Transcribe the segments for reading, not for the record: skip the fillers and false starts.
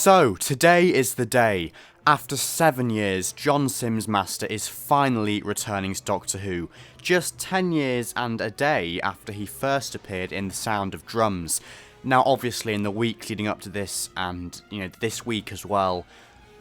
So, today is the day. After 7 years, John Simm's Master is finally returning to Doctor Who, just 10 years and a day after he first appeared in The Sound of Drums. Now, obviously, in the weeks leading up to this, and, this week as well,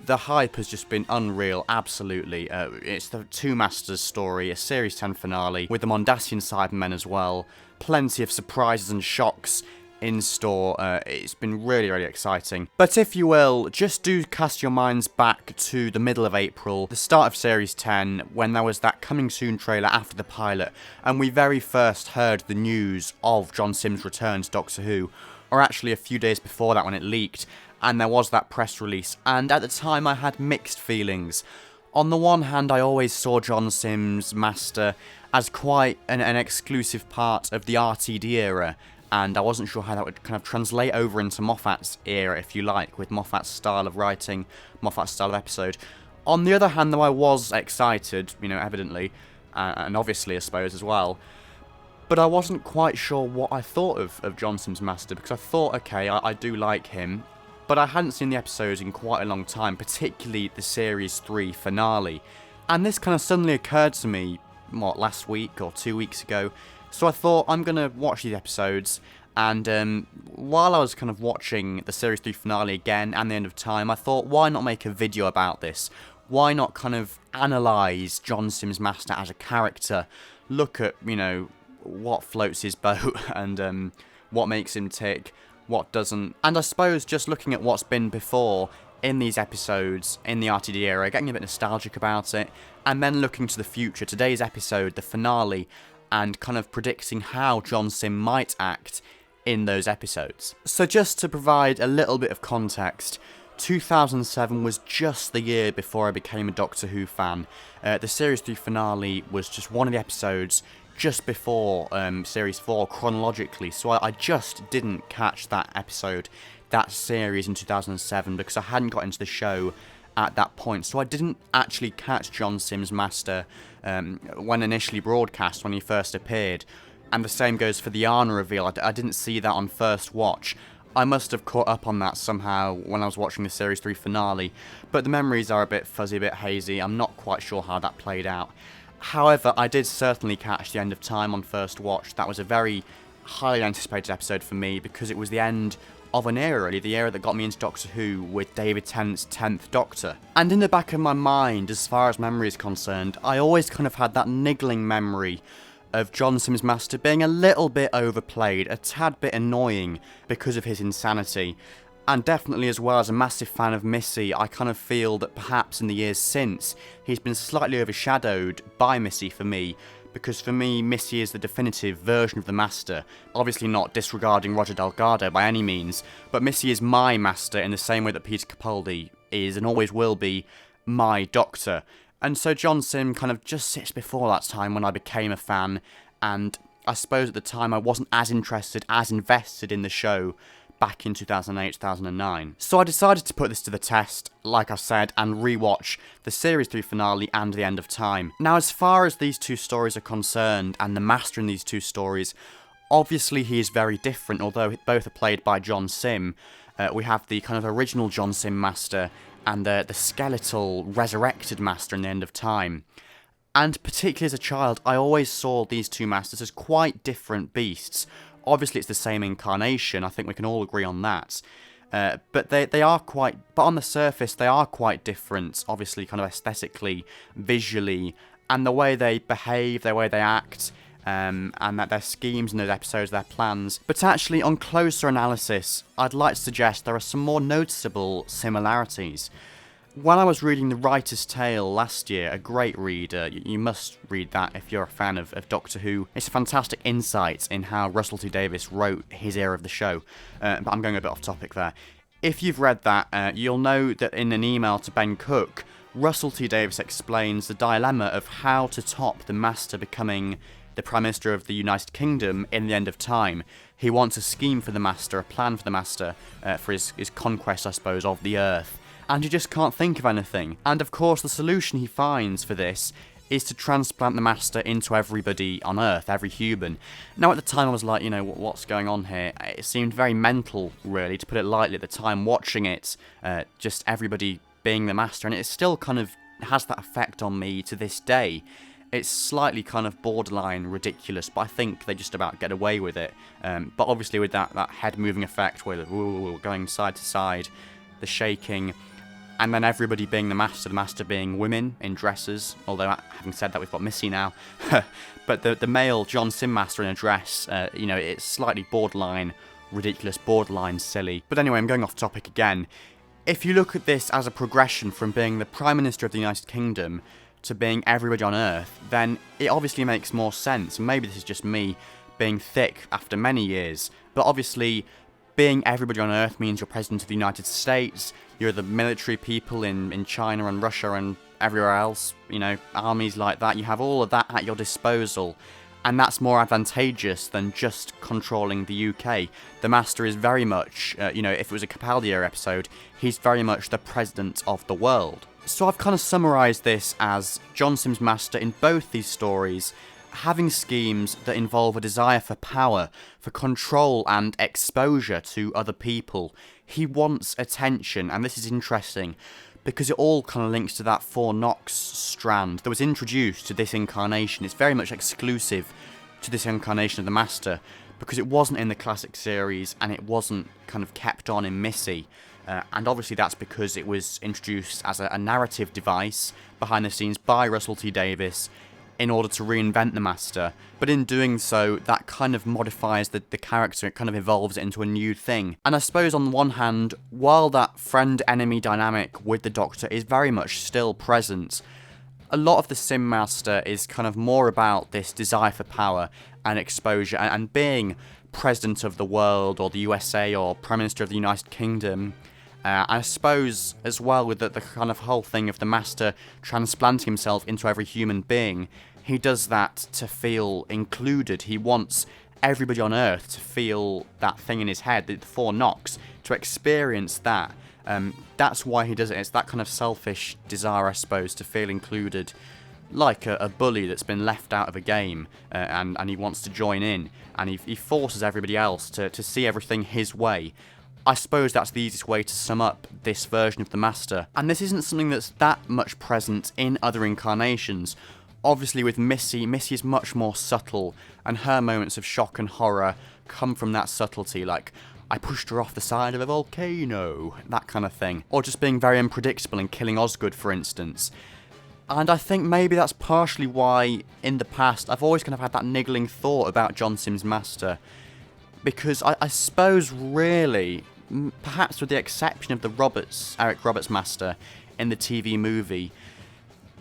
the hype has just been unreal, absolutely. It's the Two Masters story, a Series 10 finale, with the Mondasian Cybermen as well. Plenty of surprises and shocks in store. It's been really, really exciting. But if you will, just do cast your minds back to the middle of April, the start of Series 10, when there was that coming soon trailer after the pilot, and we very first heard the news of John Simm's return to Doctor Who, or actually a few days before that when it leaked, and there was that press release, and at the time I had mixed feelings. On the one hand, I always saw John Simm's Master as quite an exclusive part of the RTD era, and I wasn't sure how that would kind of translate over into Moffat's era, if you like, with Moffat's style of writing, Moffat's style of episode. On the other hand, though, I was excited, evidently, and obviously, I suppose, as well. But I wasn't quite sure what I thought of John Simm's Master, because I thought, okay, I do like him, but I hadn't seen the episodes in quite a long time, particularly the Series 3 finale. And this kind of suddenly occurred to me, last week or 2 weeks ago. So I thought, I'm going to watch these episodes, and while I was kind of watching the Series 3 finale again and the end of time, I thought, why not make a video about this? Why not kind of analyse John Simm's Master as a character? Look at, what floats his boat and what makes him tick, what doesn't. And I suppose just looking at what's been before in these episodes, in the RTD era, getting a bit nostalgic about it, and then looking to the future, today's episode, the finale, and kind of predicting how John Simm might act in those episodes. So just to provide a little bit of context, 2007 was just the year before I became a Doctor Who fan. The Series 3 finale was just one of the episodes just before Series 4 chronologically, so I just didn't catch that episode, that series in 2007, because I hadn't got into the show at that point, so I didn't actually catch John Simm's Master when initially broadcast, when he first appeared, and the same goes for the Arna reveal. I didn't see that on first watch. I must have caught up on that somehow when I was watching the Series 3 finale, but the memories are a bit fuzzy, a bit hazy. I'm not quite sure how that played out. However, I did certainly catch the end of time on first watch. That was a very highly anticipated episode for me, because it was the end of an era, really, the era that got me into Doctor Who with David Tennant's 10th Doctor. And in the back of my mind, as far as memory is concerned, I always kind of had that niggling memory of John Simm's Master being a little bit overplayed, a tad bit annoying because of his insanity. And definitely, as well, as a massive fan of Missy, I kind of feel that perhaps in the years since, he's been slightly overshadowed by Missy for me, because for me, Missy is the definitive version of the Master. Obviously not disregarding Roger Delgado by any means, but Missy is my Master in the same way that Peter Capaldi is and always will be my Doctor. And so John Simm kind of just sits before that time when I became a fan, and I suppose at the time I wasn't as interested, as invested in the show back in 2008, 2009. So I decided to put this to the test, like I said, and rewatch the Series 3 finale and the end of time. Now, as far as these two stories are concerned, and the Master in these two stories, obviously he is very different, although both are played by John Simm. We have the kind of original John Simm Master, and the skeletal, resurrected Master in the end of time. And particularly as a child, I always saw these two Masters as quite different beasts. Obviously, it's the same incarnation. I think we can all agree on that. But they are quite... But on the surface, they are quite different. Obviously, kind of aesthetically, visually, and the way they behave, the way they act, and that their schemes in those episodes, their plans. But actually, on closer analysis, I'd like to suggest there are some more noticeable similarities. When I was reading The Writer's Tale last year, a great read, you must read that if you're a fan of Doctor Who. It's a fantastic insight in how Russell T Davies wrote his era of the show, but I'm going a bit off topic there. If you've read that, you'll know that in an email to Ben Cook, Russell T Davies explains the dilemma of how to top the Master becoming the Prime Minister of the United Kingdom in the end of time. He wants a scheme for the Master, a plan for the Master, for his conquest, I suppose, of the Earth. And he just can't think of anything. And of course, the solution he finds for this is to transplant the Master into everybody on Earth, every human. Now, at the time, I was like, what's going on here? It seemed very mental, really, to put it lightly at the time, watching it, just everybody being the Master, and it still kind of has that effect on me to this day. It's slightly kind of borderline ridiculous, but I think they just about get away with it. But obviously with that head-moving effect, where they're going side to side, the shaking, and then everybody being the Master being women in dresses, although having said that, we've got Missy now. But the male John Simm Master in a dress, it's slightly borderline ridiculous, borderline silly. But anyway, I'm going off topic again. If you look at this as a progression from being the Prime Minister of the United Kingdom to being everybody on Earth, then it obviously makes more sense. Maybe this is just me being thick after many years, but obviously being everybody on Earth means you're President of the United States, you're the military people in China and Russia and everywhere else, armies like that. You have all of that at your disposal, and that's more advantageous than just controlling the UK. The Master is very much, if it was a Capaldi episode, he's very much the President of the world. So I've kind of summarised this as John Simm's Master in both these stories having schemes that involve a desire for power, for control and exposure to other people. He wants attention, and this is interesting because it all kind of links to that Four Nox strand that was introduced to this incarnation. It's very much exclusive to this incarnation of the Master because it wasn't in the classic series and it wasn't kind of kept on in Missy. And obviously that's because it was introduced as a narrative device behind the scenes by Russell T Davies in order to reinvent the Master. But in doing so, that kind of modifies the character, it kind of evolves it into a new thing. And I suppose on the one hand, while that friend-enemy dynamic with the Doctor is very much still present, a lot of the Simm Master is kind of more about this desire for power and exposure and being President of the world or the USA or Prime Minister of the United Kingdom. I suppose as well with the kind of whole thing of the Master transplanting himself into every human being, he does that to feel included. He wants everybody on Earth to feel that thing in his head, the Four Nox, to experience that. That's why he does it. It's that kind of selfish desire, I suppose, to feel included, like a bully that's been left out of a game and he wants to join in, and he forces everybody else to see everything his way. I suppose that's the easiest way to sum up this version of the Master. And this isn't something that's that much present in other incarnations. Obviously with Missy is much more subtle, and her moments of shock and horror come from that subtlety, like, I pushed her off the side of a volcano, that kind of thing. Or just being very unpredictable and killing Osgood, for instance. And I think maybe that's partially why, in the past, I've always kind of had that niggling thought about John Simm's Master. Because I suppose, really, perhaps with the exception of the Eric Roberts Master in the TV movie,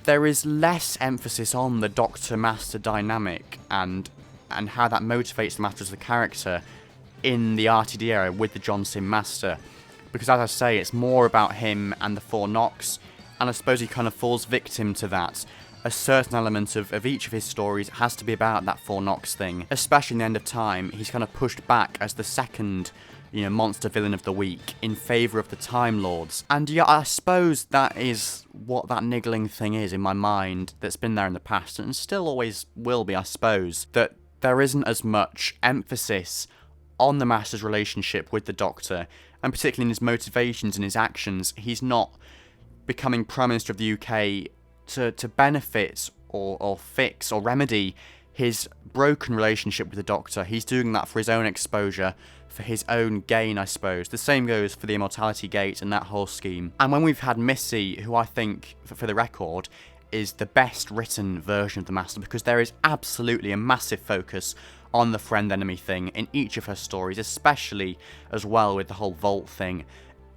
there is less emphasis on the Doctor-Master dynamic and how that motivates the Master as a character in the RTD era with the John Simm Master. Because as I say, it's more about him and the Four Nox, and I suppose he kind of falls victim to that. A certain element of each of his stories has to be about that Four Nox thing. Especially in the End of Time, he's kind of pushed back as the second, monster villain of the week in favour of the Time Lords. And yeah, I suppose that is what that niggling thing is in my mind that's been there in the past and still always will be, I suppose. That there isn't as much emphasis on the Master's relationship with the Doctor, and particularly in his motivations and his actions. He's not becoming Prime Minister of the UK to benefit or fix or remedy his broken relationship with the Doctor. He's doing that for his own exposure, for his own gain, I suppose. The same goes for the Immortality Gate and that whole scheme. And when we've had Missy, who I think, for the record, is the best written version of the Master, because there is absolutely a massive focus on the friend-enemy thing in each of her stories, especially as well with the whole Vault thing.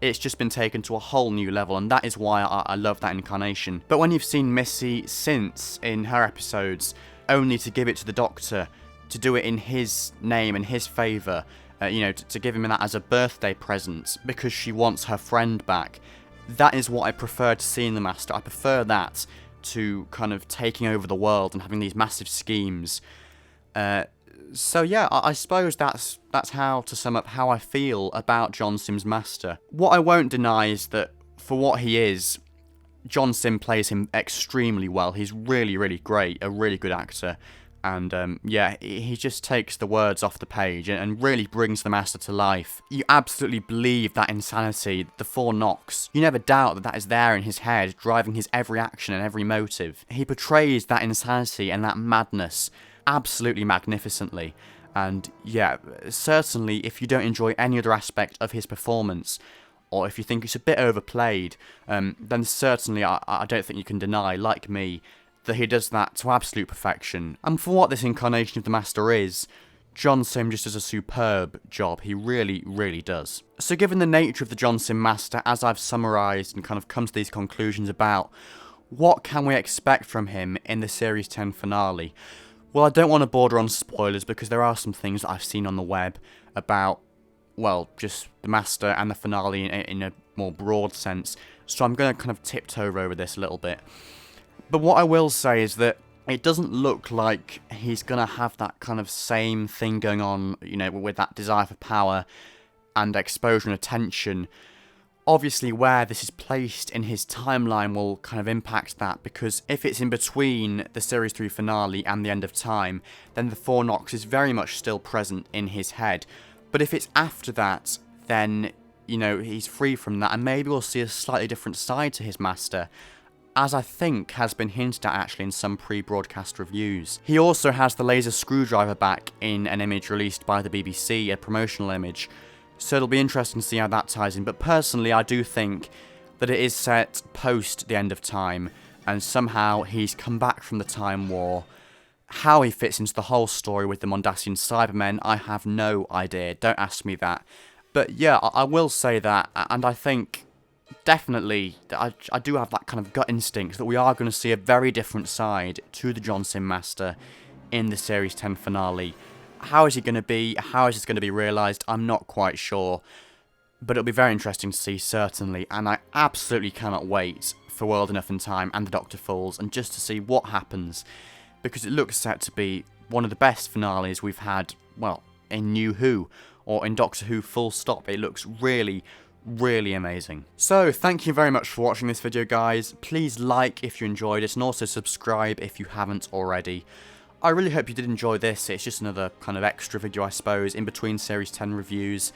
It's just been taken to a whole new level, and that is why I love that incarnation. But when you've seen Missy since in her episodes, only to give it to the Doctor, to do it in his name and his favour, to give him that as a birthday present because she wants her friend back, that is what I prefer to see in the Master. I prefer that to kind of taking over the world and having these massive schemes. So yeah, I suppose that's how to sum up how I feel about John Simm's Master. What I won't deny is that, for what he is, John Simm plays him extremely well. He's really, really great, a really good actor. And yeah, he just takes the words off the page and really brings the Master to life. You absolutely believe that insanity, the four knocks. You never doubt that that is there in his head, driving his every action and every motive. He portrays that insanity and that madness absolutely magnificently. And yeah, certainly if you don't enjoy any other aspect of his performance, or if you think it's a bit overplayed, then certainly I don't think you can deny, like me, that he does that to absolute perfection. And for what this incarnation of the Master is, John Simm just does a superb job. He really, really does. So given the nature of the John Simm Master, as I've summarised and kind of come to these conclusions about, what can we expect from him in the Series 10 finale? Well, I don't want to border on spoilers because there are some things that I've seen on the web about, well, just the Master and the finale in a more broad sense. So I'm going to kind of tiptoe over this a little bit. But what I will say is that it doesn't look like he's going to have that kind of same thing going on, you know, with that desire for power and exposure and attention. Obviously, where this is placed in his timeline will kind of impact that, because if it's in between the Series 3 finale and the end of time, then the four knocks is very much still present in his head. But if it's after that, then, you know, he's free from that, and maybe we'll see a slightly different side to his Master, as I think has been hinted at actually in some pre-broadcast reviews. He also has the laser screwdriver back in an image released by the BBC, a promotional image, so it'll be interesting to see how that ties in. But personally, I do think that it is set post the end of time, and somehow he's come back from the Time War. How he fits into the whole story with the Mondasian Cybermen, I have no idea, don't ask me that. But yeah, I will say that, and I think definitely, I do have that kind of gut instinct that we are going to see a very different side to the John Simm Master in the Series 10 finale. How is he going to be? How is this going to be realised? I'm not quite sure. But it'll be very interesting to see, certainly. And I absolutely cannot wait for World Enough in Time and the Doctor Falls, and just to see what happens. Because it looks set to be one of the best finales we've had, well, in New Who, or in Doctor Who full stop. It looks really, really amazing. So, thank you very much for watching this video, guys. Please like if you enjoyed it, and also subscribe if you haven't already. I really hope you did enjoy this. It's just another kind of extra video, I suppose, in between Series 10 reviews.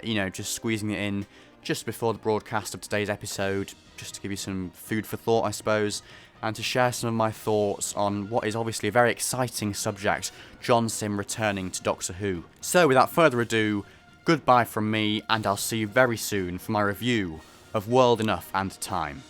You know, just squeezing it in just before the broadcast of today's episode, just to give you some food for thought, I suppose, and to share some of my thoughts on what is obviously a very exciting subject, John Simm returning to Doctor Who. So, without further ado, goodbye from me, and I'll see you very soon for my review of World Enough and Time.